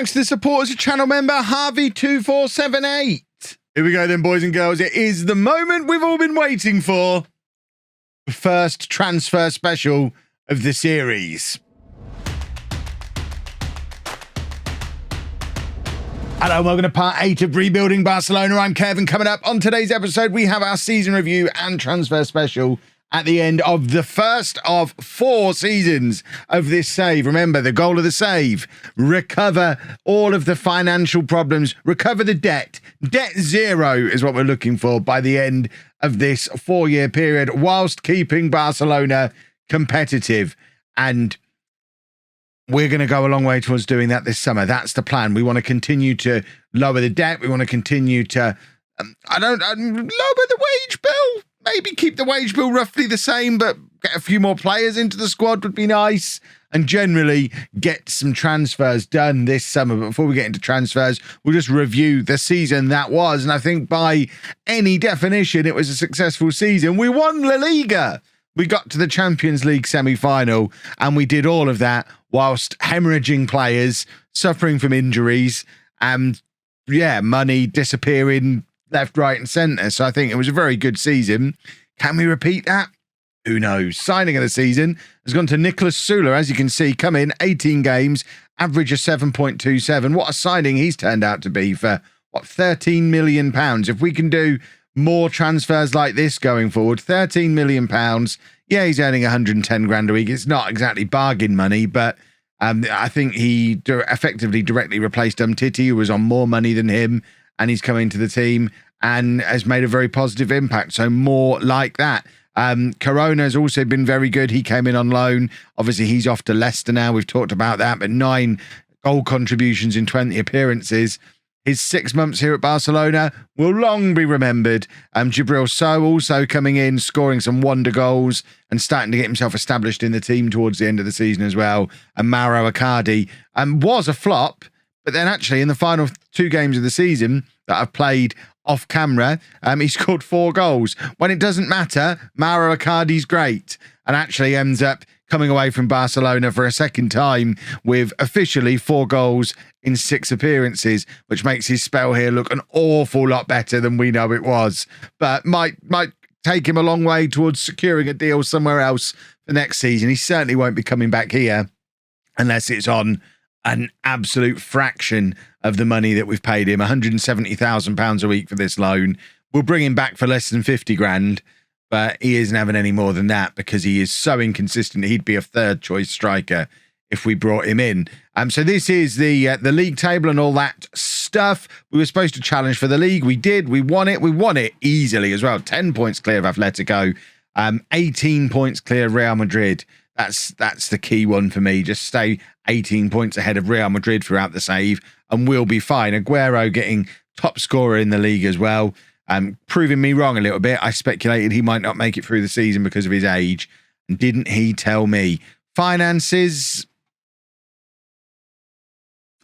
Thanks to the support as a channel member, Harvey2478. Here we go then, boys and girls. It is the moment we've all been waiting for. The first transfer special of the series. Hello and welcome to part 8 of Rebuilding Barcelona. I'm Kevin. Coming up on today's episode, we have our season review and transfer special at the end of the first of 4 seasons of this save. Remember, the goal of the save, recover all of the financial problems, recover the debt. Debt zero is what we're looking for by the end of this 4-year period, whilst keeping Barcelona competitive. And we're going to go a long way towards doing that this summer. That's the plan. We want to continue to lower the debt. We want to continue to, lower the wage bill. Maybe keep the wage bill roughly the same, but get a few more players into the squad would be nice. And generally get some transfers done this summer. But before we get into transfers, we'll just review the season that was. And I think by any definition, it was a successful season. We won La Liga. We got to the Champions League semi-final, and we did all of that whilst hemorrhaging players, suffering from injuries, and money disappearing left, right, and centre. So I think it was a very good season. Can we repeat that? Who knows? Signing of the season has gone to Nicholas Sula. As you can see, come in 18 games, average of 7.27. What a signing he's turned out to be for, £13 million. If we can do more transfers like this going forward, £13 million. Yeah, he's earning 110 grand a week. It's not exactly bargain money, but I think he effectively directly replaced Umtiti, who was on more money than him, and he's come into the team and has made a very positive impact. So more like that. Corona has also been very good. He came in on loan. Obviously, he's off to Leicester now. We've talked about that, but 9 goal contributions in 20 appearances. His 6 months here at Barcelona will long be remembered. Jibril So also coming in, scoring some wonder goals and starting to get himself established in the team towards the end of the season as well. And Mauro Icardi was a flop, but then actually in the final 2 games of the season that I've played off camera, he scored 4 goals. When it doesn't matter, Mauro Icardi's great and actually ends up coming away from Barcelona for a second time with officially 4 goals in 6 appearances, which makes his spell here look an awful lot better than we know it was. But might take him a long way towards securing a deal somewhere else for next season. He certainly won't be coming back here unless it's on an absolute fraction of the money that we've paid him, £170,000 a week for this loan. We'll bring him back for less than 50 grand, but he isn't having any more than that because he is so inconsistent. He'd be a 3rd choice striker if we brought him in. So this is the league table and all that stuff. We were supposed to challenge for the league. We did. We won it. We won it easily as well. 10 points clear of Atletico, 18 points clear of Real Madrid. That's the key one for me. Just stay 18 points ahead of Real Madrid throughout the save and we'll be fine. Aguero getting top scorer in the league as well. Proving me wrong a little bit. I speculated he might not make it through the season because of his age. And didn't he tell me? Finances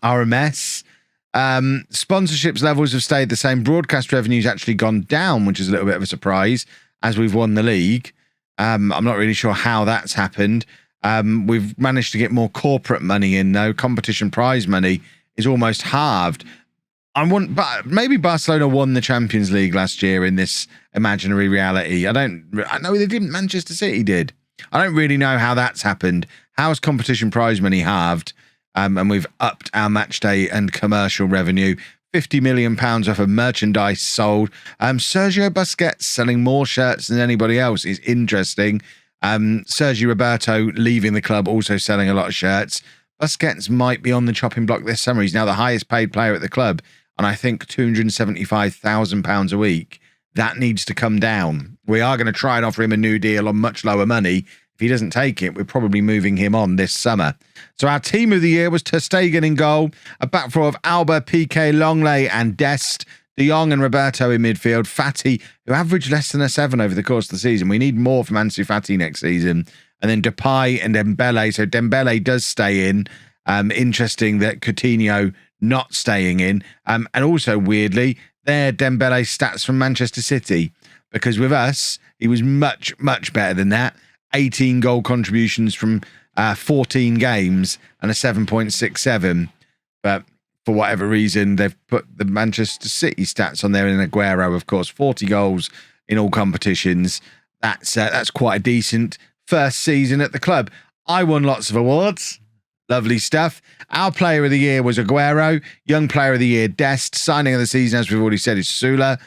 are a mess. Sponsorships levels have stayed the same. Broadcast revenue's actually gone down, which is a little bit of a surprise as we've won the league. I'm not really sure how that's happened. We've managed to get more corporate money in, though. Competition prize money is almost halved. But maybe Barcelona won the Champions League last year in this imaginary reality. I know they didn't. Manchester City did. I don't really know how that's happened. How has competition prize money halved? And we've upped our match day and commercial revenue. £50 million off of merchandise sold. Sergio Busquets selling more shirts than anybody else is interesting. Sergio Roberto leaving the club, also selling a lot of shirts. Busquets might be on the chopping block this summer. He's now the highest paid player at the club, and I think £275,000 a week. That needs to come down. We are going to try and offer him a new deal on much lower money. If he doesn't take it, we're probably moving him on this summer. So our team of the year was Ter Stegen in goal, a back four of Alba, Piqué, Longley and Dest, De Jong and Roberto in midfield, Fati, who averaged less than a 7 over the course of the season. We need more from Ansu Fati next season. And then Depay and Dembele. So Dembele does stay in. Interesting that Coutinho not staying in. And also, weirdly, they're Dembele's stats from Manchester City. Because with us, he was much, much better than that. 18 goal contributions from 14 games and a 7.67. But for whatever reason, they've put the Manchester City stats on there in Aguero, of course, 40 goals in all competitions. That's quite a decent first season at the club. I won lots of awards. Lovely stuff. Our player of the year was Aguero. Young player of the year, Dest. Signing of the season, as we've already said, is Sula.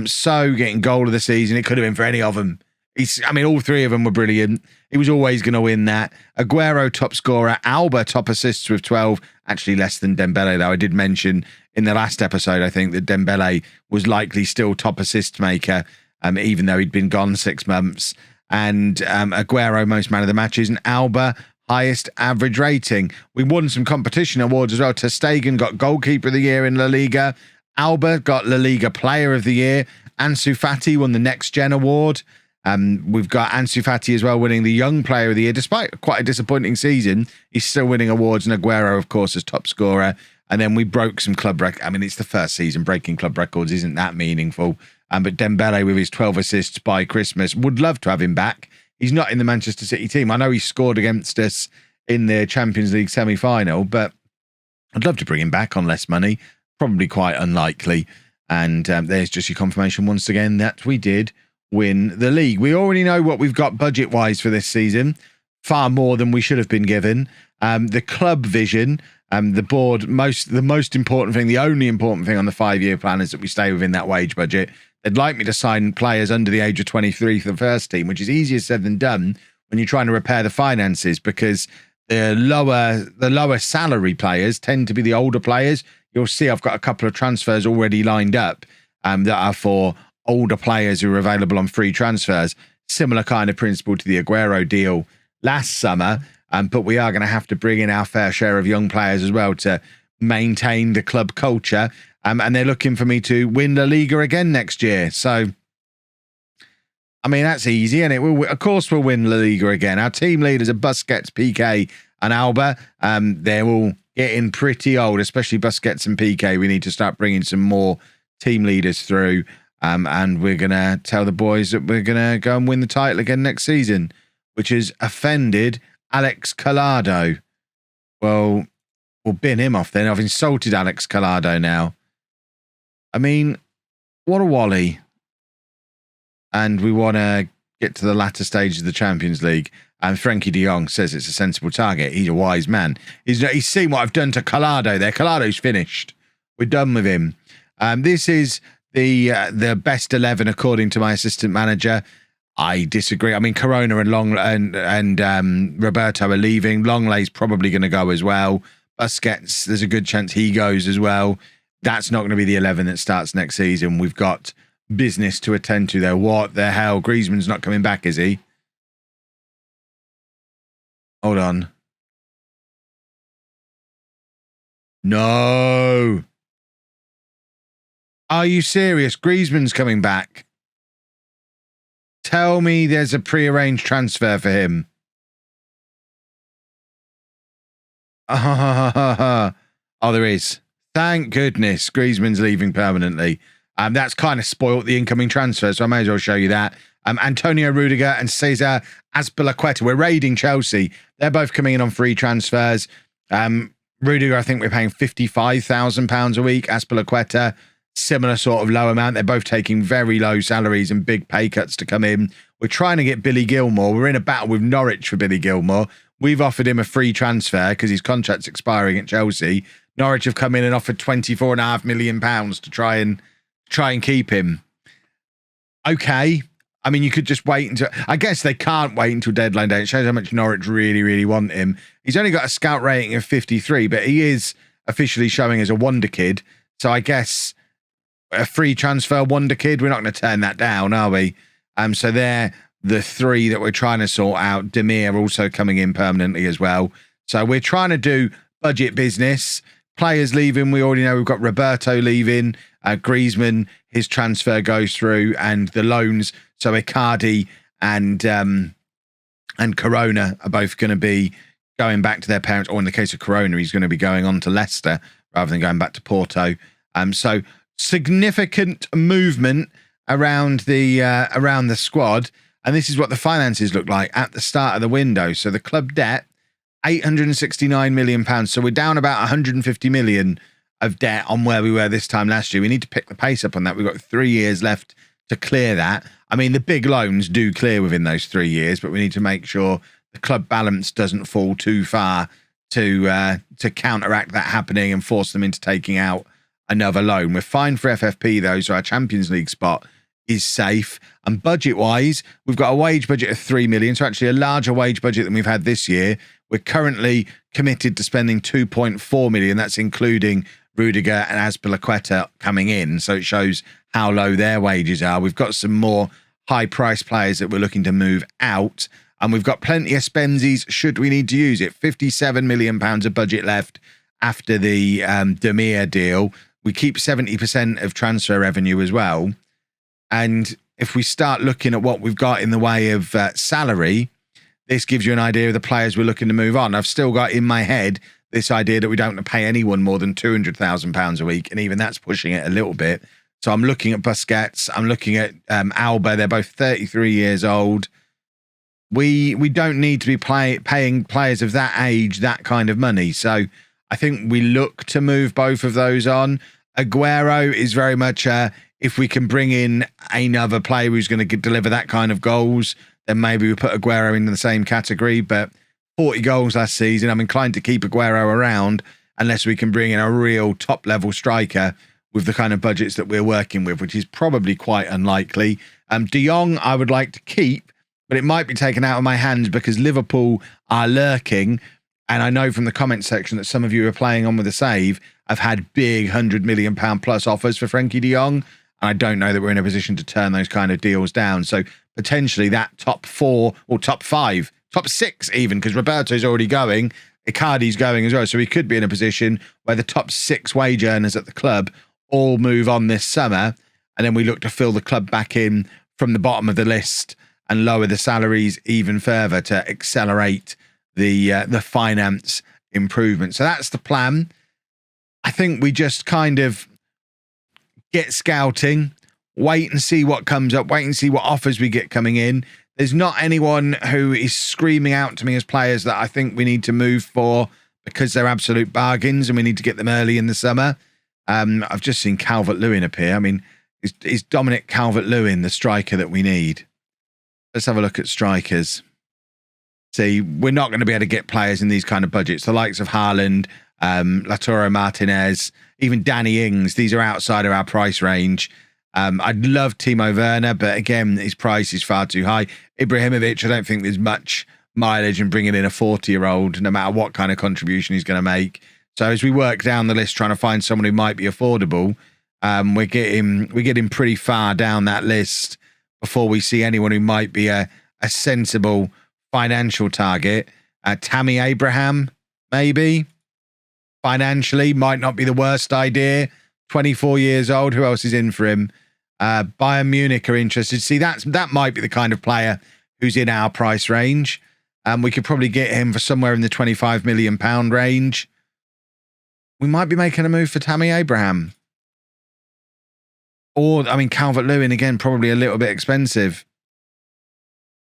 So getting goal of the season, it could have been for any of them. All three of them were brilliant. He was always going to win that. Aguero, top scorer. Alba, top assists with 12. Actually, less than Dembele, though. I did mention in the last episode, I think, that Dembele was likely still top assist maker, even though he'd been gone 6 months. And Aguero, most man of the matches. And Alba, highest average rating. We won some competition awards as well. Ter Stegen got goalkeeper of the year in La Liga. Alba got La Liga player of the year. Ansu Fati won the Next Gen award. We've got Ansu Fati as well winning the Young Player of the Year. Despite quite a disappointing season, he's still winning awards. And Aguero, of course, as top scorer. And then we broke some club records. It's the first season. Breaking club records isn't that meaningful. But Dembele with his 12 assists by Christmas. Would love to have him back. He's not in the Manchester City team. I know he scored against us in the Champions League semi-final, but I'd love to bring him back on less money. Probably quite unlikely. And there's just your confirmation once again that we did win the league. We already know what we've got budget-wise for this season. Far more than we should have been given. The club vision, the board, the most important thing, the only important thing on the 5-year plan is that we stay within that wage budget. They'd like me to sign players under the age of 23 for the first team, which is easier said than done when you're trying to repair the finances, because the lower salary players tend to be the older players. You'll see I've got a couple of transfers already lined up that are for older players who are available on free transfers. Similar kind of principle to the Aguero deal last summer, but we are going to have to bring in our fair share of young players as well to maintain the club culture. And they're looking for me to win La Liga again next year. So, that's easy, and of course we'll win La Liga again. Our team leaders are Busquets, PK, and Alba. They're all getting pretty old, especially Busquets and PK. We need to start bringing some more team leaders through. And we're going to tell the boys that we're going to go and win the title again next season, which has offended Alex Collado. Well, we'll bin him off then. I've insulted Alex Collado now. What a wally. And we want to get to the latter stages of the Champions League. And Frankie de Jong says it's a sensible target. He's a wise man. He's seen what I've done to Collado there. Collado's finished. We're done with him. This is the best 11 according to my assistant manager. I disagree. Corona and Roberto are leaving. Longlay's probably going to go as well. Busquets, there's a good chance he goes as well. That's not going to be the 11 that starts next season. We've got business to attend to there. What the hell? Griezmann's not coming back, is he? Hold on. No. Are you serious? Griezmann's coming back. Tell me there's a pre-arranged transfer for him. Oh, there is. Thank goodness Griezmann's leaving permanently. That's kind of spoilt the incoming transfer, so I may as well show you that. Antonio Rudiger and Cesar Azpilicueta. We're raiding Chelsea. They're both coming in on free transfers. Rudiger, I think we're paying £55,000 a week. Azpilicueta, similar sort of low amount. They're both taking very low salaries and big pay cuts to come in. We're trying to get Billy Gilmore. We're in a battle with Norwich for Billy Gilmore. We've offered him a free transfer because his contract's expiring at Chelsea. Norwich have come in and offered £24.5 million to try and keep him. Okay. You could just wait until... I guess they can't wait until deadline day. It shows how much Norwich really, really want him. He's only got a scout rating of 53, but he is officially showing as a wonder kid. So I guess a free transfer wonder kid, we're not going to turn that down, are we? So they're the three that we're trying to sort out. Demir also coming in permanently as well. So we're trying to do budget business. Players leaving, we already know we've got Roberto leaving. Griezmann, his transfer goes through, and the loans. So Icardi and Corona are both going to be going back to their parents, or in the case of Corona, he's going to be going on to Leicester rather than going back to Porto. So significant movement around the squad, and this is what the finances look like at the start of the window. So the club debt, £869 million. So we're down about 150 million of debt on where we were this time last year. We need to pick the pace up on that. We've got 3 years left to clear that. I mean, the big loans do clear within those 3 years, but we need to make sure the club balance doesn't fall too far to counteract that happening and force them into taking out another loan. We're fine for FFP though, so our Champions League spot is safe. And budget-wise, we've got a wage budget of 3 million, so actually a larger wage budget than we've had this year. We're currently committed to spending 2.4 million. That's including Rudiger and Azpilicueta coming in, so it shows how low their wages are. We've got some more high-priced players that we're looking to move out, and we've got plenty of spensies should we need to use it. £57 million of budget left after the Demir deal. We keep 70% of transfer revenue as well. And if we start looking at what we've got in the way of salary, this gives you an idea of the players we're looking to move on. I've still got in my head this idea that we don't want to pay anyone more than £200,000 a week, and even that's pushing it a little bit. So I'm looking at Busquets, I'm looking at Alba. They're both 33 years old. We don't need to be paying players of that age that kind of money. So I think we look to move both of those on. Aguero is very much if we can bring in another player who's going to deliver that kind of goals, then maybe we put Aguero into the same category. But 40 goals last season, I'm inclined to keep Aguero around unless we can bring in a real top-level striker with the kind of budgets that we're working with, which is probably quite unlikely. De Jong, I would like to keep, but it might be taken out of my hands because Liverpool are lurking. And I know from the comment section that some of you are playing on with a save. I've had big £100 million plus offers for Frankie de Jong. And I don't know that we're in a position to turn those kind of deals down. So potentially that top 4 or top 5, top 6 even, because Roberto's already going, Icardi's going as well. So we could be in a position where the top 6 wage earners at the club all move on this summer. And then we look to fill the club back in from the bottom of the list and lower the salaries even further to accelerate the finance improvement. So that's the plan. I think we just kind of get scouting, wait and see what comes up, wait and see what offers we get coming in. There's not anyone who is screaming out to me as players that I think we need to move for because they're absolute bargains and we need to get them early in the summer. I've just seen Calvert-Lewin appear. I mean, is Dominic Calvert-Lewin the striker that we need? Let's have a look at strikers. See, we're not going to be able to get players in these kind of budgets. The likes of Haaland, Lautaro Martinez, even Danny Ings, these are outside of our price range. I'd love Timo Werner, but again, his price is far too high. Ibrahimovic, I don't think there's much mileage in bringing in a 40-year-old, no matter what kind of contribution he's going to make. So as we work down the list, trying to find someone who might be affordable, we're getting pretty far down that list before we see anyone who might be a sensible financial target. Tammy Abraham, maybe. Financially, might not be the worst idea. 24 years old. Who else is in for him? Bayern Munich are interested. See, that might be the kind of player who's in our price range. We could probably get him for somewhere in the £25 million range. We might be making a move for Tammy Abraham. Or, I mean, Calvert-Lewin, again, probably a little bit expensive.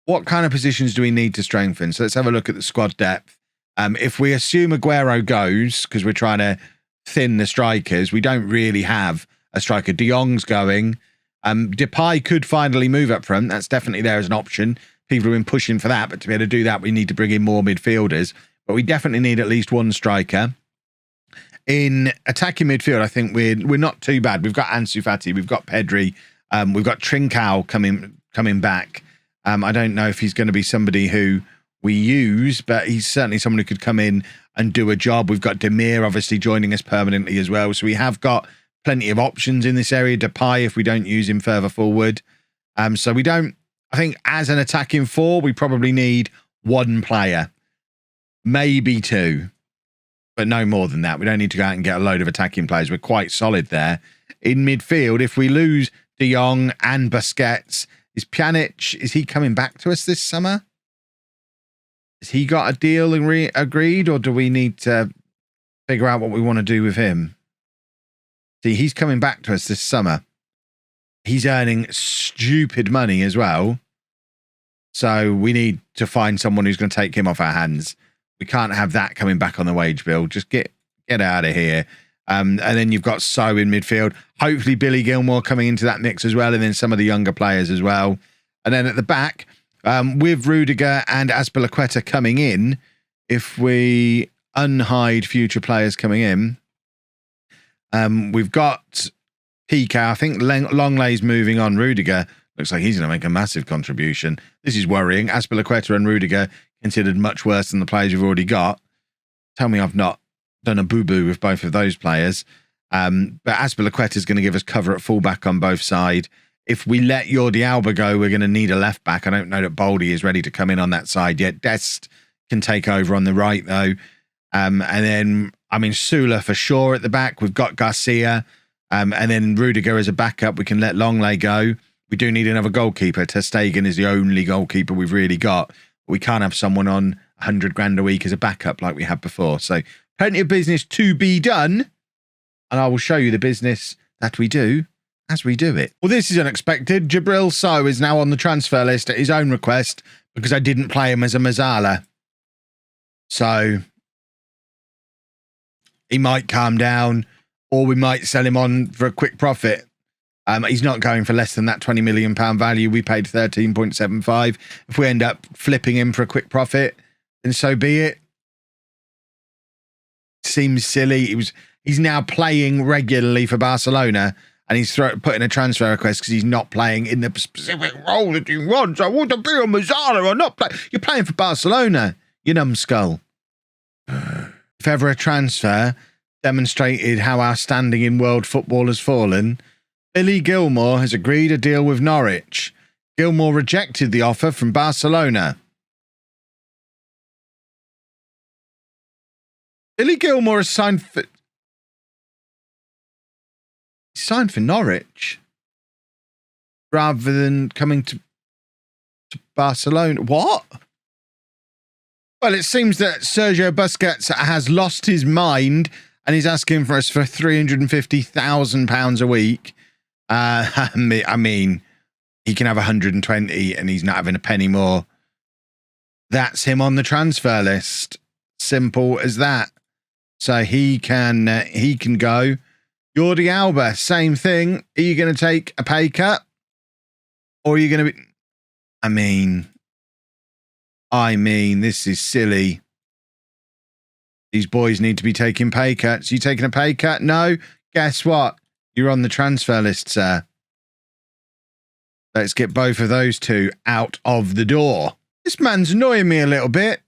What kind of positions do we need to strengthen? So let's have a look at the squad depth. If we assume Aguero goes, because we're trying to thin the strikers, we don't really have a striker. De Jong's going. Depay could finally move up front. That's definitely there as an option. People have been pushing for that, but to be able to do that, we need to bring in more midfielders. But we definitely need at least one striker. In attacking midfield, I think we're not too bad. We've got Ansu Fati, we've got Pedri, we've got Trincao coming back. I don't know if he's going to be somebody who we use, but he's certainly someone who could come in and do a job. We've got Demir obviously joining us permanently as well. So we have got plenty of options in this area. Depay, if we don't use him further forward. So we don't, I think as an attacking 4, we probably need one player, maybe 2, but no more than that. We don't need to go out and get a load of attacking players. We're quite solid there. In midfield, if we lose De Jong and Busquets, is Pjanic, is he coming back to us this summer? Has he got a deal agreed, or do we need to figure out what we want to do with him? See, he's coming back to us this summer. He's earning stupid money as well. So we need to find someone who's going to take him off our hands. We can't have that coming back on the wage bill. Just get out of here. And then you've got So in midfield. Hopefully Billy Gilmore coming into that mix as well, and then some of the younger players as well. And then at the back, with Rudiger and Azpilicueta coming in, if we unhide future players coming in, we've got Piqué. I think Lenglet's moving on. Rudiger looks like he's going to make a massive contribution. This is worrying. Azpilicueta and Rudiger considered much worse than the players we've already got. Tell me I've not done a boo-boo with both of those players. But Azpilicueta is going to give us cover at fullback on both sides. If we let Jordi Alba go, we're going to need a left back. I don't know that Baldy is ready to come in on that side yet. Dest can take over on the right, though. And then, I mean, Sula for sure at the back. We've got Garcia. And then Rudiger as a backup. We can let Lenglet go. We do need another goalkeeper. Ter Stegen is the only goalkeeper we've really got. We can't have someone on 100 grand a week as a backup like we had before. So plenty of business to be done. And I will show you the business that we do as we do it. Well, this is unexpected. Djibril Sow is now on the transfer list at his own request because I didn't play him as a Mazzala. So he might calm down, or we might sell him on for a quick profit. He's not going for less than that £20 million value. We paid 13.75. If we end up flipping him for a quick profit, then so be it. Seems silly. He's now playing regularly for Barcelona, and he's putting a transfer request because he's not playing in the specific role that he wants. I want to be a Mazzala or not play. You're playing for Barcelona, you numbskull. If ever a transfer demonstrated how our standing in world football has fallen, Billy Gilmore has agreed a deal with Norwich. Gilmore rejected the offer from Barcelona. Billy Gilmore has signed for Norwich rather than coming to Barcelona. What? Well, it seems that Sergio Busquets has lost his mind and he's asking for us for £350,000 a week. I mean, he can have 120 and he's not having a penny more. That's him on the transfer list. Simple as that. So he can go. Jordi Alba, same thing. Are you going to take a pay cut? Or are you going to be... I mean, this is silly. These boys need to be taking pay cuts. You taking a pay cut? No? Guess what? You're on the transfer list, sir. Let's get both of those two out of the door. This man's annoying me a little bit.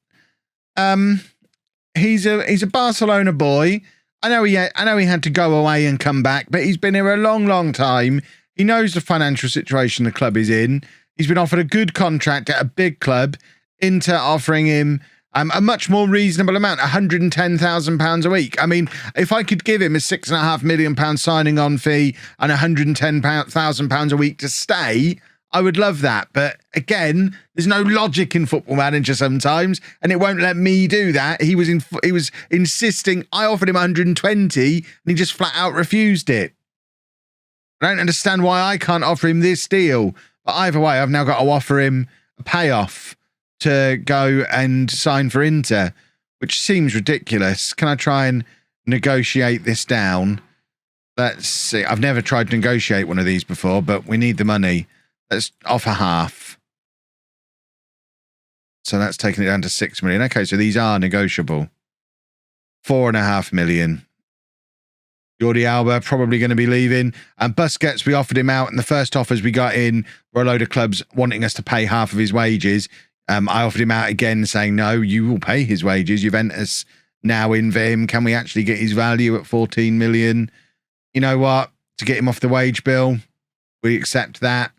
He's a Barcelona boy. I know he had to go away and come back, but he's been here a long, long time. He knows the financial situation the club is in. He's been offered a good contract at a big club. Inter offering him a much more reasonable amount, £110,000 a week. I mean, if I could give him a £6.5 million signing on fee and £110,000 a week to stay, I would love that. But again, there's no logic in Football Manager sometimes, and it won't let me do that. He was insisting. I offered him 120, and he just flat out refused it. I don't understand why I can't offer him this deal. But either way, I've now got to offer him a payoff to go and sign for Inter, which seems ridiculous. Can I try and negotiate this down? Let's see. I've never tried to negotiate one of these before, but we need the money. Let's offer half. So that's taking it down to 6 million. Okay, so these are negotiable. 4.5 million. Jordi Alba probably going to be leaving. And Busquets, we offered him out, and the first offers we got in were a load of clubs wanting us to pay half of his wages. I offered him out again, saying, no, you will pay his wages. Juventus now in for him. Can we actually get his value at 14 million? You know what? To get him off the wage bill, we accept that.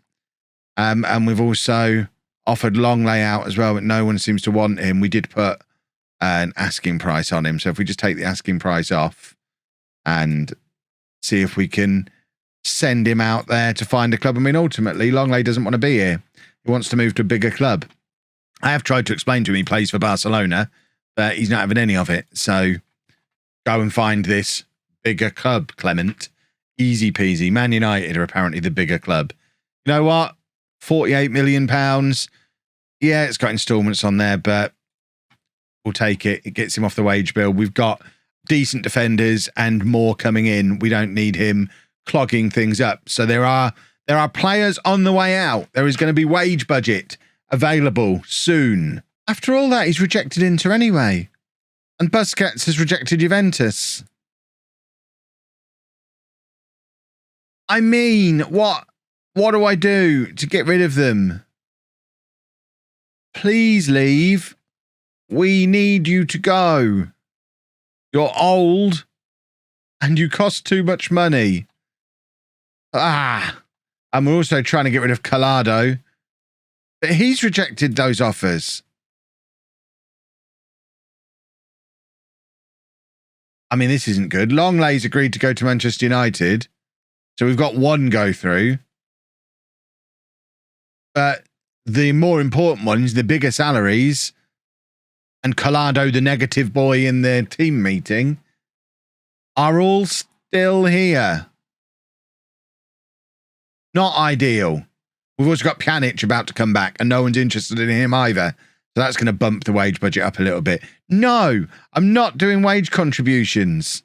And we've also offered Lenglet out as well, but no one seems to want him. We did put an asking price on him. So if we just take the asking price off and see if we can send him out there to find a club. I mean, ultimately, Lenglet doesn't want to be here. He wants to move to a bigger club. I have tried to explain to him he plays for Barcelona, but he's not having any of it. So go and find this bigger club, Clement. Easy peasy. Man United are apparently the bigger club. You know what? £48 million. Yeah, it's got installments on there, but we'll take it. It gets him off the wage bill. We've got decent defenders and more coming in. We don't need him clogging things up. So there are players on the way out. There is going to be wage budget available soon. After all that, he's rejected Inter anyway. And Busquets has rejected Juventus. I mean, what do I do to get rid of them? Please leave. We need you to go. You're old and you cost too much money. And we're also trying to get rid of Collado. But he's rejected those offers. I mean, this isn't good. Longlay's agreed to go to Manchester United. So we've got one go through. But the more important ones, the bigger salaries, and Collado, the negative boy in the team meeting, are all still here. Not ideal. We've also got Pjanic about to come back, and no one's interested in him either. So that's going to bump the wage budget up a little bit. No, I'm not doing wage contributions.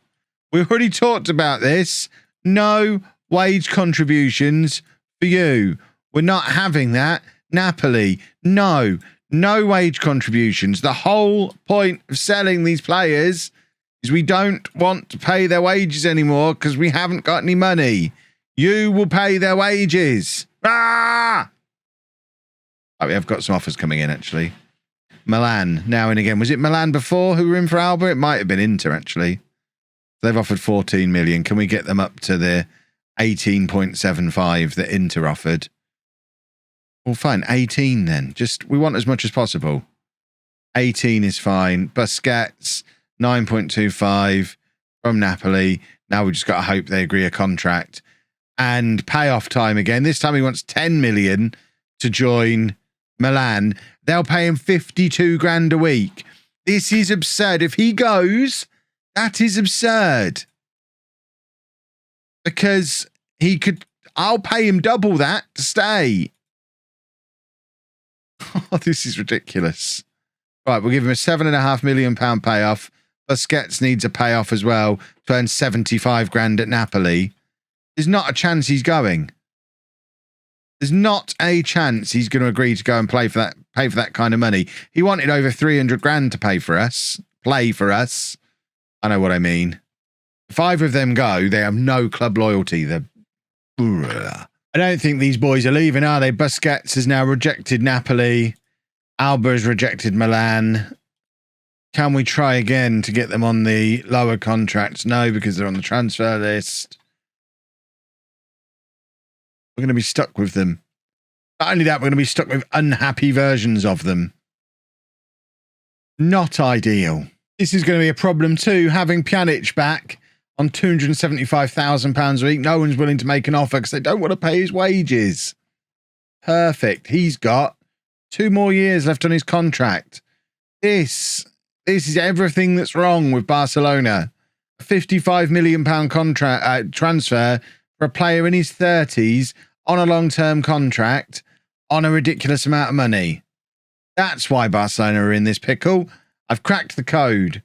We've already talked about this. No wage contributions for you. We're not having that. Napoli, no wage contributions. The whole point of selling these players is we don't want to pay their wages anymore because we haven't got any money. You will pay their wages. Oh, we have got some offers coming in, actually. Milan, now in again. Was it Milan before who were in for Alba? It might have been Inter, actually. They've offered 14 million. Can we get them up to the 18.75 that Inter offered? Well, fine. 18 then. We want as much as possible. 18 is fine. Busquets, 9.25 from Napoli. Now we've just got to hope they agree a contract. And payoff time again. This time he wants 10 million to join Milan. They'll pay him 52 grand a week. This is absurd. If he goes, that is absurd. Because I'll pay him double that to stay. Oh, this is ridiculous. Right, we'll give him a £7.5 million payoff. Busquets needs a payoff as well to earn 75 grand at Napoli. There's not a chance he's going. There's not a chance he's going to agree to go and pay for that kind of money. He wanted over 300 grand to play for us. I know what I mean. If either of them go, they have no club loyalty. I don't think these boys are leaving, are they? Busquets has now rejected Napoli. Alba has rejected Milan. Can we try again to get them on the lower contracts? No, because they're on the transfer list. We're going to be stuck with them. Not only that, we're going to be stuck with unhappy versions of them. Not ideal. This is going to be a problem too, having Pjanic back on £275,000 a week. No one's willing to make an offer because they don't want to pay his wages. Perfect. He's got 2 more years left on his contract. This is everything that's wrong with Barcelona. A £55 million contract transfer for a player in his 30s on a long-term contract on a ridiculous amount of money. That's why Barcelona are in this pickle. I've cracked the code.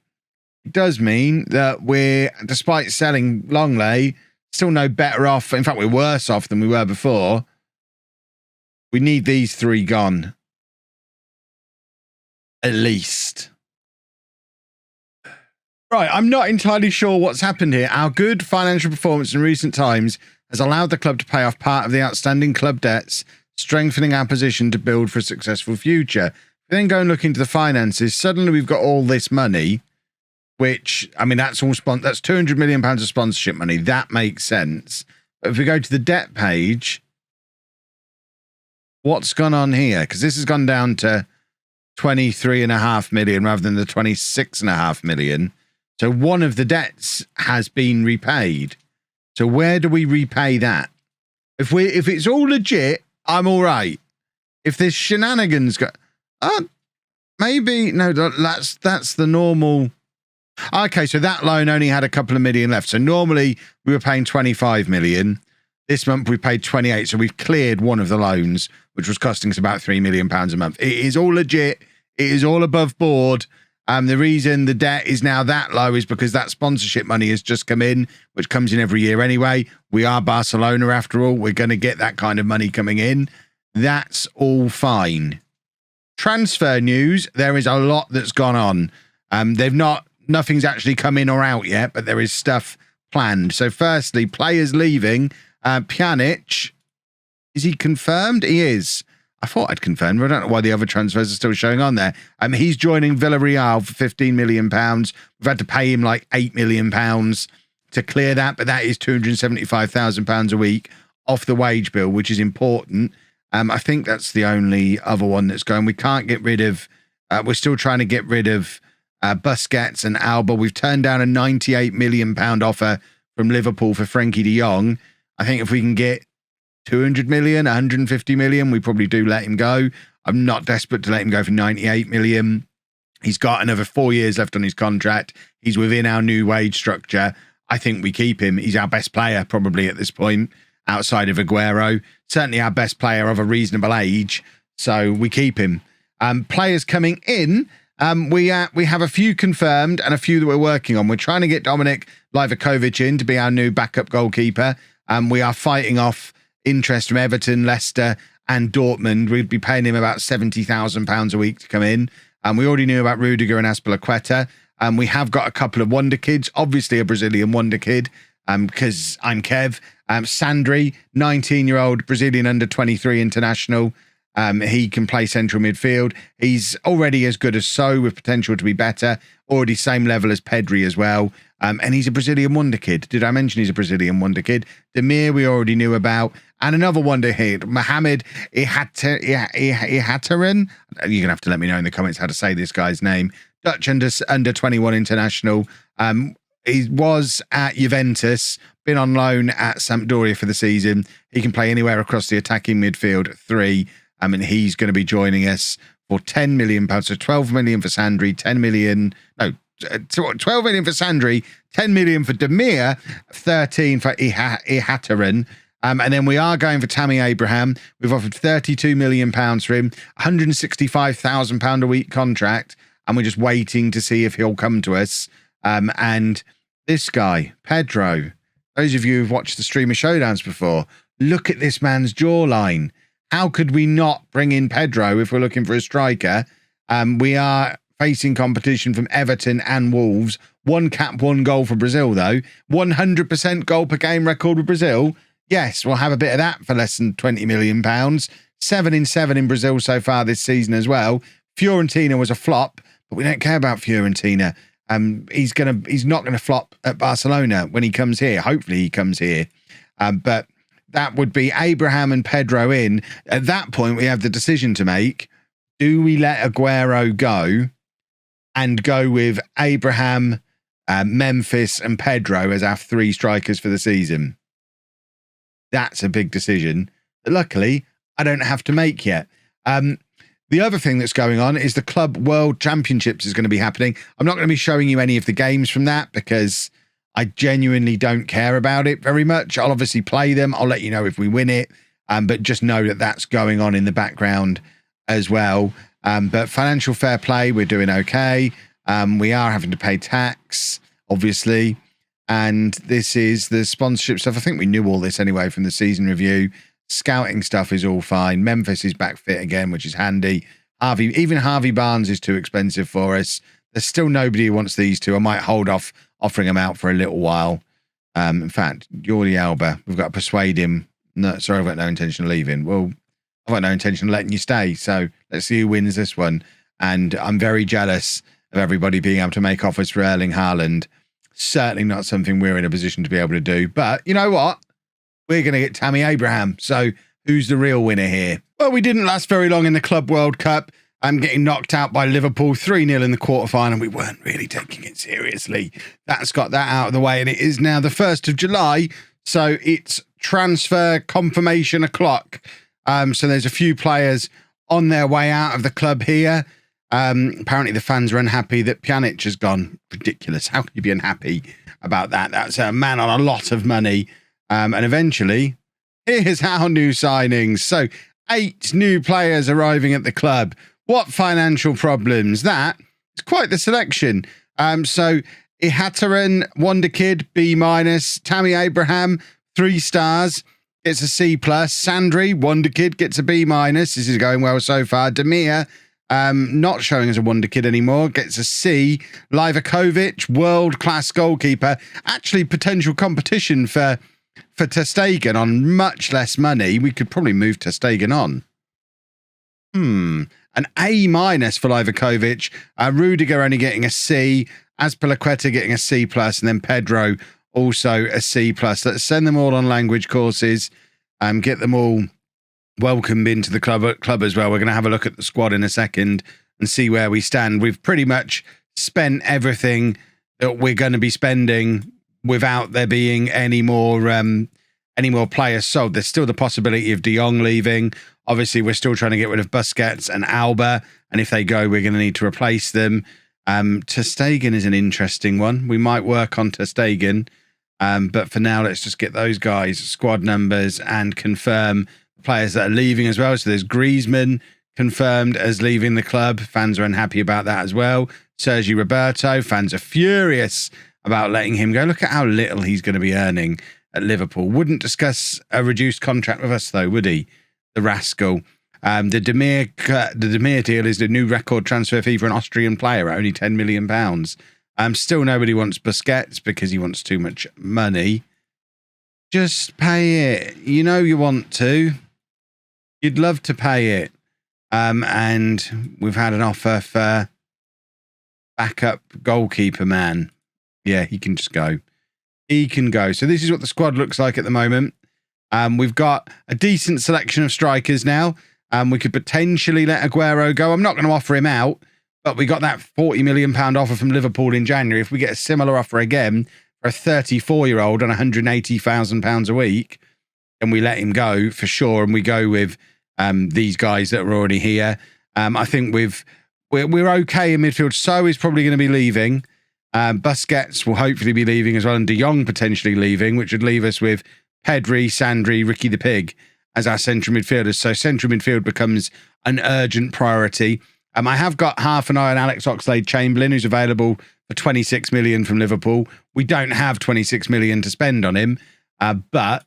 It does mean that we're, despite selling Longley, still no better off. In fact, we're worse off than we were before. We need these 3 gone. At least. Right, I'm not entirely sure what's happened here. Our good financial performance in recent times has allowed the club to pay off part of the outstanding club debts, strengthening our position to build for a successful future. If we then go and look into the finances, suddenly we've got all this money, which, I mean, that's £200 million of sponsorship money. That makes sense. But if we go to the debt page, what's gone on here? Because this has gone down to 23.5 million rather than the 26.5 million. So one of the debts has been repaid. So where do we repay that? If it's all legit, I'm all right. If there's shenanigans, maybe no. That's the normal. Okay, so that loan only had a couple of million left. So normally we were paying 25 million. This month we paid 28. So we've cleared one of the loans, which was costing us about £3 million a month. It is all legit. It is all above board. The reason the debt is now that low is because that sponsorship money has just come in, which comes in every year anyway. We are Barcelona after all. We're going to get that kind of money coming in. That's all fine. Transfer news, there is a lot that's gone on. Nothing's actually come in or out yet, but there is stuff planned. So firstly, players leaving. Pjanic, is he confirmed? He is. I thought I'd confirmed, but I don't know why the other transfers are still showing on there. He's joining Villarreal for £15 million. We've had to pay him like £8 million to clear that, but that is £275,000 a week off the wage bill, which is important. I think that's the only other one that's going. We can't get rid of, we're still trying to get rid of Busquets and Alba. We've turned down a £98 million offer from Liverpool for Frenkie de Jong. I think if we can get 200 million, 150 million, we probably do let him go. I'm not desperate to let him go for 98 million. He's got another 4 years left on his contract. He's within our new wage structure. I think we keep him. He's our best player probably at this point, outside of Aguero. Certainly our best player of a reasonable age. So we keep him. Players coming in, we have a few confirmed and a few that we're working on. We're trying to get Dominik Livakovic in to be our new backup goalkeeper. We are fighting off interest from Everton, Leicester and Dortmund. We'd be paying him about £70,000 a week to come in. We already knew about Rudiger and Azpilicueta. We have got a couple of wonder kids, obviously a Brazilian wonder kid, because I'm Kev. Sandri, 19-year-old Brazilian under-23 international. He can play central midfield. He's already as good as So, with potential to be better. Already same level as Pedri as well. And he's a Brazilian wonder kid. Did I mention he's a Brazilian wonder kid? Demir we already knew about. And another wonder kid, Mohamed Ihataren. You're going to have to let me know in the comments how to say this guy's name. Dutch under-21 international. He was at Juventus, been on loan at Sampdoria for the season. He can play anywhere across the attacking midfield at 3. And he's going to be joining us for £10 million. So 12 million for Sandri, 12 million for Sandri, 10 million for Demir, 13 for Ihataren. And then we are going for Tammy Abraham. We've offered £32 million for him, £165,000 a week contract. And we're just waiting to see if he'll come to us. And this guy, Pedro, those of you who've watched the Streamer Showdowns before, look at this man's jawline. How could we not bring in Pedro if we're looking for a striker? We are facing competition from Everton and Wolves. 1 cap, 1 goal for Brazil, though. 100% goal per game record with Brazil. Yes, we'll have a bit of that for less than £20 million. 7 in 7 in Brazil so far this season as well. Fiorentina was a flop, but we don't care about Fiorentina. He's not gonna flop at Barcelona when he comes here. Hopefully he comes here. But that would be Abraham and Pedro in. At that point, we have the decision to make. Do we let Aguero go and go with Abraham, Memphis and Pedro as our 3 strikers for the season? That's a big decision that luckily I don't have to make yet. The other thing that's going on is the Club World Championships is going to be happening. I'm not going to be showing you any of the games from that because I genuinely don't care about it very much. I'll obviously play them. I'll let you know if we win it. But just know that that's going on in the background as well. But financial fair play, we're doing okay. We are having to pay tax, obviously. And this is the sponsorship stuff. I think we knew all this anyway from the season review. Scouting stuff is all fine. Memphis is back fit again, which is handy. Even Harvey Barnes is too expensive for us. There's still nobody who wants these two. I might hold off offering them out for a little while. In fact, Jordi Alba, we've got to persuade him. No, sorry, I've got no intention of leaving. Well, I've got no intention of letting you stay. So let's see who wins this one. And I'm very jealous of everybody being able to make offers for Erling Haaland. Certainly not something we're in a position to be able to do. But you know what? We're going to get Tammy Abraham. So who's the real winner here? Well, we didn't last very long in the Club World Cup. I'm getting knocked out by Liverpool 3-0 in the quarterfinal. We weren't really taking it seriously. That's got that out of the way. And it is now the 1st of July. So it's transfer confirmation o'clock. So there's a few players on their way out of the club here. Apparently the fans are unhappy that Pjanic has gone. Ridiculous. How can you be unhappy about that? That's a man on a lot of money. And eventually, here's our new signings. So 8 new players arriving at the club. What financial problems? That It's quite the selection. So Ihataren, Wonder Kid, B-. Tammy Abraham, 3 stars, gets a C+. Sandri, Wonder Kid, gets a B-. This is going well so far. Demir, not showing as a Wonder Kid anymore, gets a C. Livakovic, world-class goalkeeper. Actually, potential competition for ter Stegen on much less money. We could probably move ter Stegen on. An A- for Livakovic. Rudiger only getting a C. Azpilicueta getting a C+, and then Pedro also a C+. Let's send them all on language courses. Get them all welcomed into the club as well. We're going to have a look at the squad in a second and see where we stand. We've pretty much spent everything that we're going to be spending without there being any more players sold. There's still the possibility of De Jong leaving. Obviously, we're still trying to get rid of Busquets and Alba, and if they go, we're going to need to replace them. Ter Stegen is an interesting one. We might work on Ter Stegen, but for now, let's just get those guys' squad numbers and confirm the players that are leaving as well. So there's Griezmann confirmed as leaving the club. Fans are unhappy about that as well. Sergi Roberto, fans are furious about letting him go. Look at how little he's going to be earning at Liverpool. Wouldn't discuss a reduced contract with us, though, would he? The rascal. The Demir deal is the new record transfer fee for an Austrian player at only £10 million. Still nobody wants Busquets because he wants too much money. Just pay it. You know you want to. You'd love to pay it. And we've had an offer for backup goalkeeper man. Yeah, he can just go. He can go. So this is what the squad looks like at the moment. We've got a decent selection of strikers now. We could potentially let Aguero go. I'm not going to offer him out, but we got that £40 million offer from Liverpool in January. If we get a similar offer again for a 34-year-old on £180,000 a week, then we let him go for sure. And we go with these guys that are already here. I think we're okay in midfield. So is probably going to be leaving. Busquets will hopefully be leaving as well, and De Jong potentially leaving, which would leave us with Pedri, Sandri, Ricky the Pig as our central midfielders. So central midfield becomes an urgent priority. I have got half an eye on Alex Oxlade-Chamberlain, who's available for 26 million from Liverpool. We don't have 26 million to spend on him, but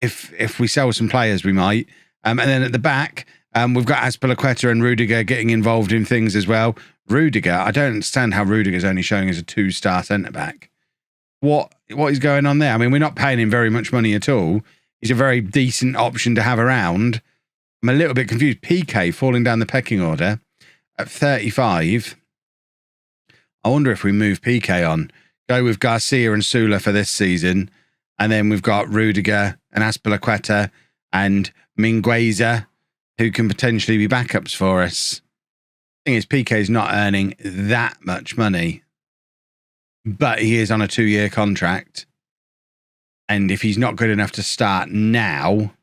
if we sell some players, we might. And then at the back, we've got Azpilicueta and Rudiger getting involved in things as well. Rudiger, I don't understand how Rudiger's only showing as a 2-star centre-back. What is going on there? I mean, we're not paying him very much money at all. He's a very decent option to have around. I'm a little bit confused. PK falling down the pecking order at 35. I wonder if we move PK on. Go with Garcia and Sula for this season. And then we've got Rudiger and Azpilicueta and Mingueza, who can potentially be backups for us. The thing is, PK's not earning that much money, but he is on a 2-year contract. And if he's not good enough to start now,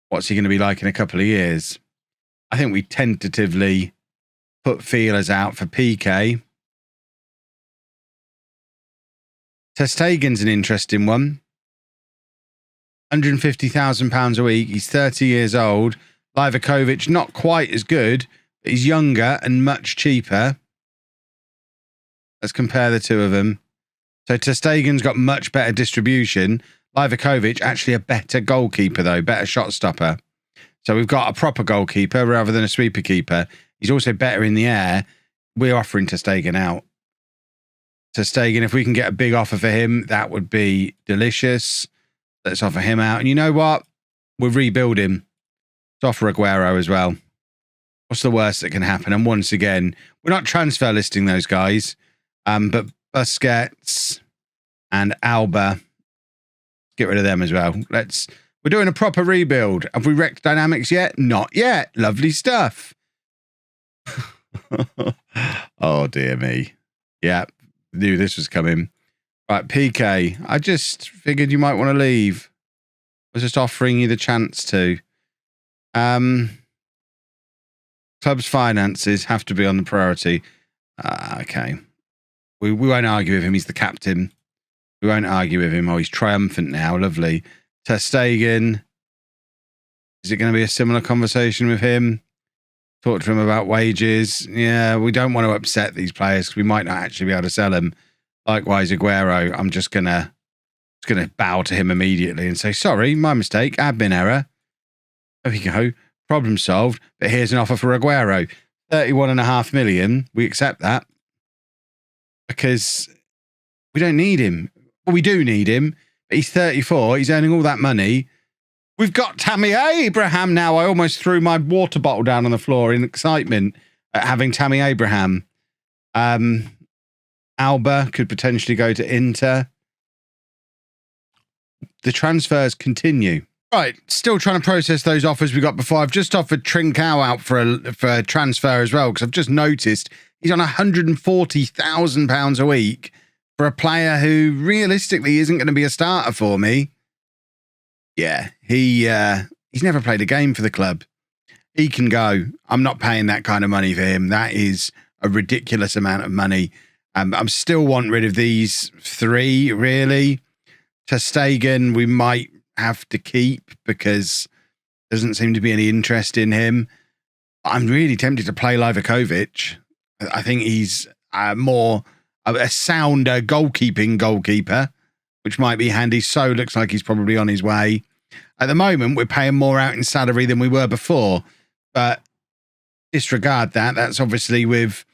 what's he going to be like in a couple of years? I think we tentatively put feelers out for PK. Ter Stegen's an interesting one. £150,000 a week. He's 30 years old. Livakovic, not quite as good, but he's younger and much cheaper. Let's compare the two of them. So Ter Stegen's got much better distribution. Livakovic, actually a better goalkeeper, though, better shot stopper. So we've got a proper goalkeeper rather than a sweeper keeper. He's also better in the air. We're offering Ter Stegen out. Ter Stegen, if we can get a big offer for him, that would be delicious. Let's offer him out. And you know what? We'll rebuild him. Let's offer Aguero as well. What's the worst that can happen? And once again, we're not transfer listing those guys, but Busquets and Alba, get rid of them as well. We're doing a proper rebuild. Have we wrecked dynamics yet? Not yet. Lovely stuff. Oh, dear me. Yeah, knew this was coming. Right, PK, I just figured you might want to leave. I was just offering you the chance to. Club's finances have to be on the priority. Okay. We won't argue with him. He's the captain. We won't argue with him. Oh, he's triumphant now. Lovely. Ter Stegen. Is it going to be a similar conversation with him? Talk to him about wages. Yeah, we don't want to upset these players because we might not actually be able to sell them. Likewise, Aguero, I'm just gonna bow to him immediately and say, sorry, my mistake, admin error. There we go, problem solved. But here's an offer for Aguero, 31.5 million. We accept that because we don't need him. Well, we do need him, but he's 34. He's earning all that money. We've got Tammy Abraham now. I almost threw my water bottle down on the floor in excitement at having Tammy Abraham. Alba could potentially go to Inter. The transfers continue. Right, still trying to process those offers we got before. I've just offered Trincao out for a transfer as well because I've just noticed he's on £140,000 a week for a player who realistically isn't going to be a starter for me. Yeah, he's never played a game for the club. He can go. I'm not paying that kind of money for him. That is a ridiculous amount of money. I'm still want rid of these three, really. Ter Stegen, we might have to keep because there doesn't seem to be any interest in him. I'm really tempted to play Livakovic. I think he's more a sounder goalkeeper, which might be handy. So looks like he's probably on his way. At the moment, we're paying more out in salary than we were before, but disregard that. That's obviously with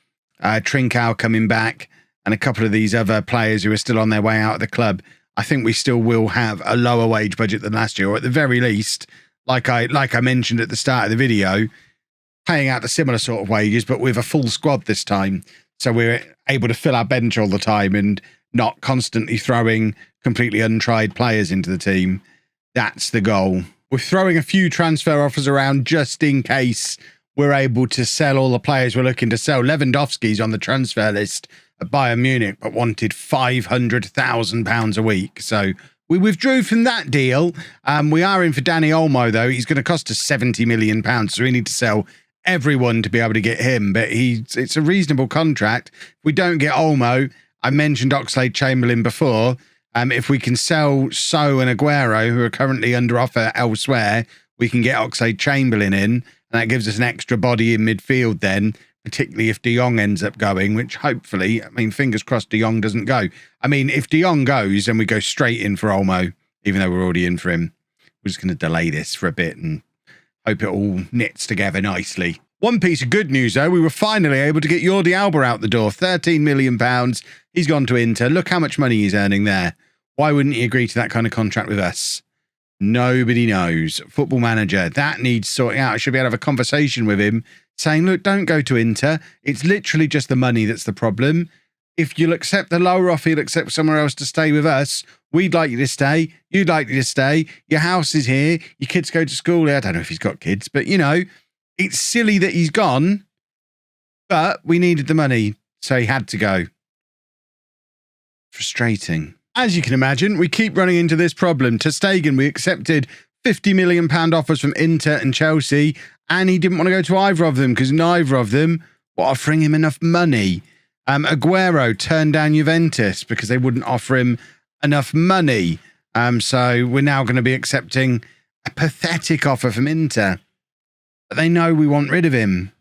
Trincao coming back and a couple of these other players who are still on their way out of the club. I think we still will have a lower wage budget than last year, or at the very least, like I mentioned at the start of the video, paying out the similar sort of wages, but with a full squad this time. So we're able to fill our bench all the time and not constantly throwing completely untried players into the team. That's the goal. We're throwing a few transfer offers around just in case we're able to sell all the players we're looking to sell. Lewandowski's on the transfer list at Bayern Munich, but wanted £500,000 a week. So we withdrew from that deal. We are in for Danny Olmo, though. He's going to cost us £70 million. So we need to sell everyone to be able to get him. But it's a reasonable contract. If we don't get Olmo, I mentioned Oxlade-Chamberlain before. If we can sell So and Aguero, who are currently under offer elsewhere, we can get Oxlade-Chamberlain in, and that gives us an extra body in midfield then, particularly if De Jong ends up going, which hopefully, I mean, fingers crossed De Jong doesn't go. I mean, if De Jong goes, then we go straight in for Olmo, even though we're already in for him. We're just going to delay this for a bit and hope it all knits together nicely. One piece of good news, though, we were finally able to get Jordi Alba out the door. £13 million. He's gone to Inter. Look how much money he's earning there. Why wouldn't he agree to that kind of contract with us? Nobody knows. Football Manager, that needs sorting out. I should be able to have a conversation with him saying, look, don't go to Inter. It's literally just the money that's the problem. If you'll accept the lower offer, you'll accept somewhere else to stay with us. We'd like you to stay. You'd like you to stay. Your house is here. Your kids go to school here. I don't know if he's got kids, but, you know, it's silly that he's gone, but we needed the money, so he had to go. Frustrating. As you can imagine, we keep running into this problem. Ter Stegen, we accepted £50 million offers from Inter and Chelsea, and he didn't want to go to either of them because neither of them were offering him enough money. Aguero turned down Juventus because they wouldn't offer him enough money. So we're now going to be accepting a pathetic offer from Inter. But they know we want rid of him.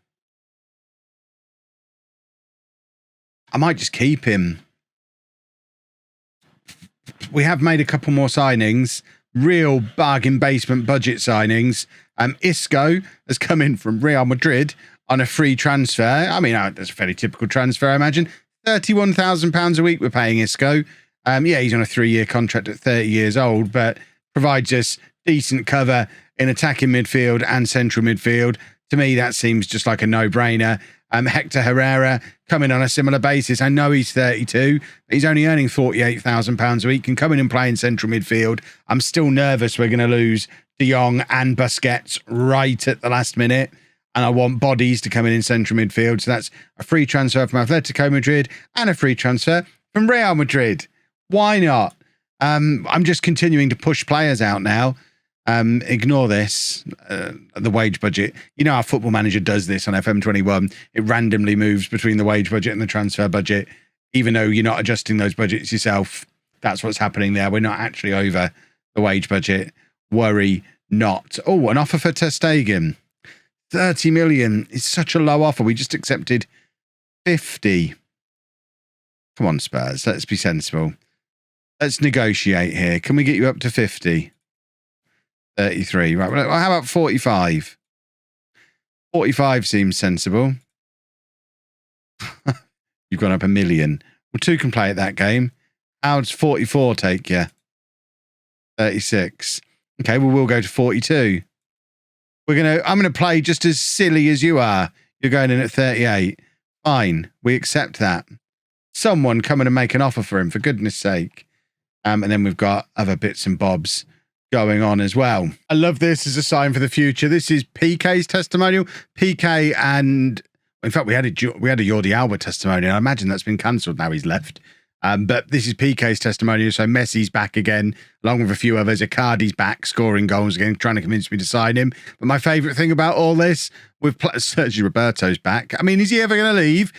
I might just keep him. We have made a couple more signings, real bargain basement budget signings. Isco has come in from Real Madrid on a free transfer. I mean, that's a fairly typical transfer, I imagine. £31,000 a week we're paying Isco. Yeah, he's on a 3-year contract at 30 years old, but provides us decent cover in attacking midfield and central midfield. To me, that seems just like a no-brainer. Hector Herrera coming on a similar basis. I know he's 32. He's only earning £48,000 a week. Can come in and play in central midfield. I'm still nervous we're going to lose De Jong and Busquets right at the last minute. And I want bodies to come in central midfield. So that's a free transfer from Atletico Madrid and a free transfer from Real Madrid. Why not? I'm just continuing to push players out now. Ignore this, the wage budget. You know how Football Manager does this on FM21. It randomly moves between the wage budget and the transfer budget, even though you're not adjusting those budgets yourself. That's what's happening there. We're not actually over the wage budget. Worry not. Oh, an offer for Ter Stegen. 30 million is such a low offer. We just accepted 50. Come on, Spurs. Let's be sensible. Let's negotiate here. Can we get you up to 50? 33. Right. Well, how about 45? 45 seems sensible. You've gone up $1 million. Well, two can play at that game. How does 44 take you? 36. Okay, well, we'll go to 42. I'm gonna play just as silly as you are. You're going in at 38. Fine, we accept that. Someone come in and make an offer for him, for goodness sake. And then we've got other bits and bobs going on as well. I love this as a sign for the future. This is PK's testimonial. PK and, in fact, we had a Jordi Alba testimonial. I imagine that's been cancelled now he's left. But this is PK's testimonial. So Messi's back again, along with a few others. Icardi's back, scoring goals again, trying to convince me to sign him. But my favourite thing about all this, with Sergio Roberto's back. I mean, is he ever going to leave?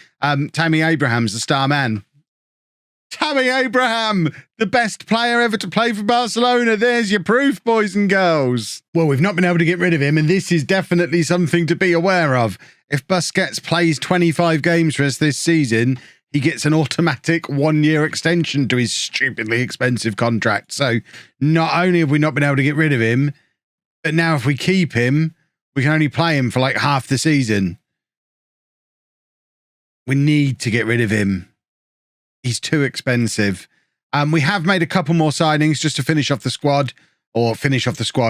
Tammy Abraham's the star man. Tammy Abraham, the best player ever to play for Barcelona. There's your proof, boys and girls. Well, we've not been able to get rid of him, and this is definitely something to be aware of. If Busquets plays 25 games for us this season, he gets an automatic 1-year extension to his stupidly expensive contract. So not only have we not been able to get rid of him, but now if we keep him, we can only play him for like half the season. We need to get rid of him. He's too expensive. We have made a couple more signings just to finish off the squad,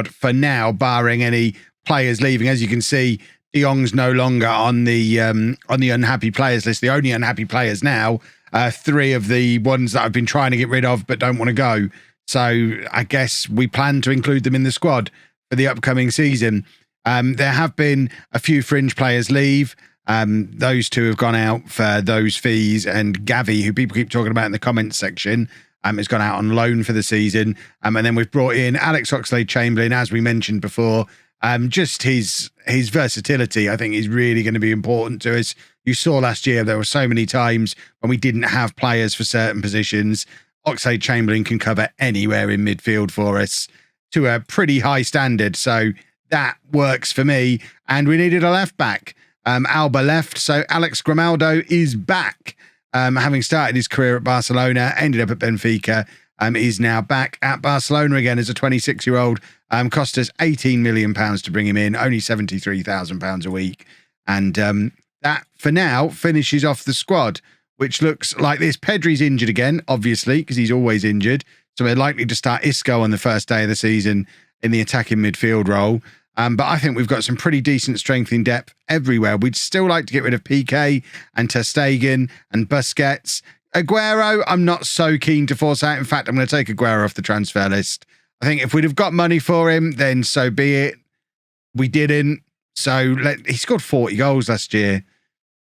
for now, barring any players leaving. As you can see, De Jong's no longer on the unhappy players list. The only unhappy players now are 3 of the ones that I've been trying to get rid of but don't want to go. So I guess we plan to include them in the squad for the upcoming season. There have been a few fringe players leave. Those 2 have gone out for those fees, and Gavi, who people keep talking about in the comments section, has gone out on loan for the season. And then we've brought in Alex Oxlade-Chamberlain, as we mentioned before. Just his versatility, I think, is really going to be important to us. You saw last year there were so many times when we didn't have players for certain positions. Oxlade-Chamberlain can cover anywhere in midfield for us to a pretty high standard. So that works for me. And we needed a left back. Alba left, so Alex Grimaldo is back. Having started his career at Barcelona, ended up at Benfica, is now back at Barcelona again as a 26-year-old. Cost us £18 million to bring him in, only £73,000 a week. And that, for now, finishes off the squad, which looks like this. Pedri's injured again, obviously, because he's always injured. So we're likely to start Isco on the first day of the season in the attacking midfield role. But I think we've got some pretty decent strength in depth everywhere. We'd still like to get rid of PK and Ter Stegen and Busquets. Aguero, I'm not so keen to force out. In fact, I'm going to take Aguero off the transfer list. I think if we'd have got money for him, then so be it. We didn't. So he scored 40 goals last year.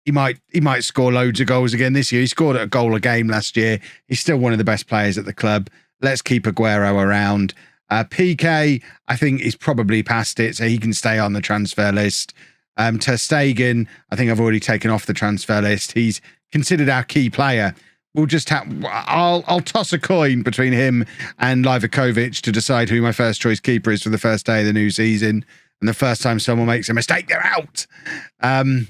He might score loads of goals again this year. He scored a goal a game last year. He's still one of the best players at the club. Let's keep Aguero around. PK, I think, is probably past it, so he can stay on the transfer list. Ter Stegen, I think I've already taken off the transfer list. He's considered our key player. We'll just I'll toss a coin between him and Livakovic to decide who my first choice keeper is for the first day of the new season. And the first time someone makes a mistake, they're out. The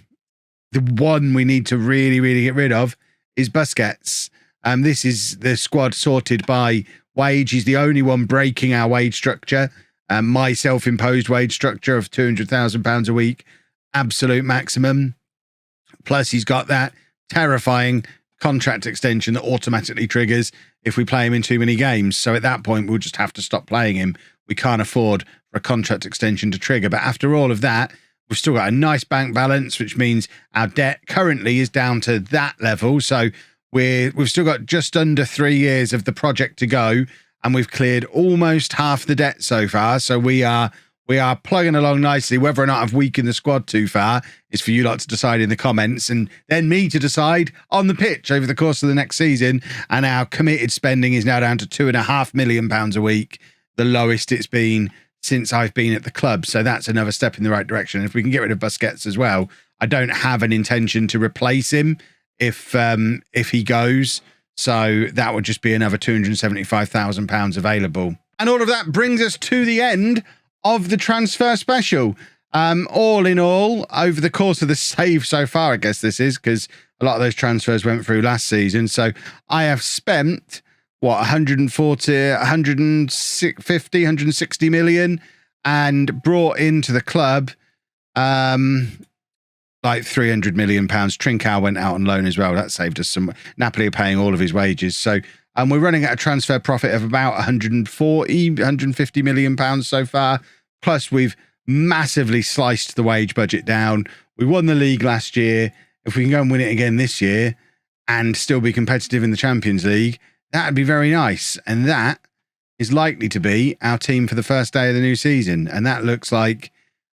one we need to really, really get rid of is Busquets. This is the squad sorted by wage. He's the only one breaking our wage structure. My self-imposed wage structure of £200,000 a week, absolute maximum. Plus, he's got that terrifying contract extension that automatically triggers if we play him in too many games. So at that point, we'll just have to stop playing him. We can't afford for a contract extension to trigger. But after all of that, we've still got a nice bank balance, which means our debt currently is down to that level. So we've still got just under 3 years of the project to go, and we've cleared almost half the debt so far. So we are plugging along nicely. Whether or not I've weakened the squad too far is for you lot to decide in the comments, and then me to decide on the pitch over the course of the next season. And our committed spending is now down to £2.5 million a week, the lowest it's been since I've been at the club. So that's another step in the right direction. If we can get rid of Busquets as well, I don't have an intention to replace him if he goes. So that would just be another £275,000 available. And all of that brings us to the end of the transfer special. All in all, over the course of the save so far, I guess this is, because a lot of those transfers went through last season. So I have spent, what, 140, 150, 160 million and brought into the club like 300 million pounds. Trincao went out on loan as well. That saved us some. Napoli are paying all of his wages. So we're running at a transfer profit of about 140, 150 million pounds so far. Plus, we've massively sliced the wage budget down. We won the league last year. If we can go and win it again this year and still be competitive in the Champions League, that'd be very nice. And that is likely to be our team for the first day of the new season. And that looks like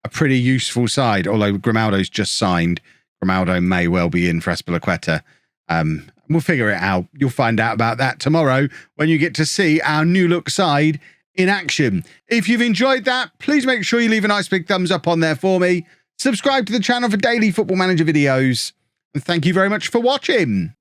a pretty useful side, although Grimaldo's just signed. Grimaldo may well be in for Azpilicueta. We'll figure it out. You'll find out about that tomorrow when you get to see our new look side in action. If you've enjoyed that, please make sure you leave a nice big thumbs up on there for me. Subscribe to the channel for daily Football Manager videos. And thank you very much for watching.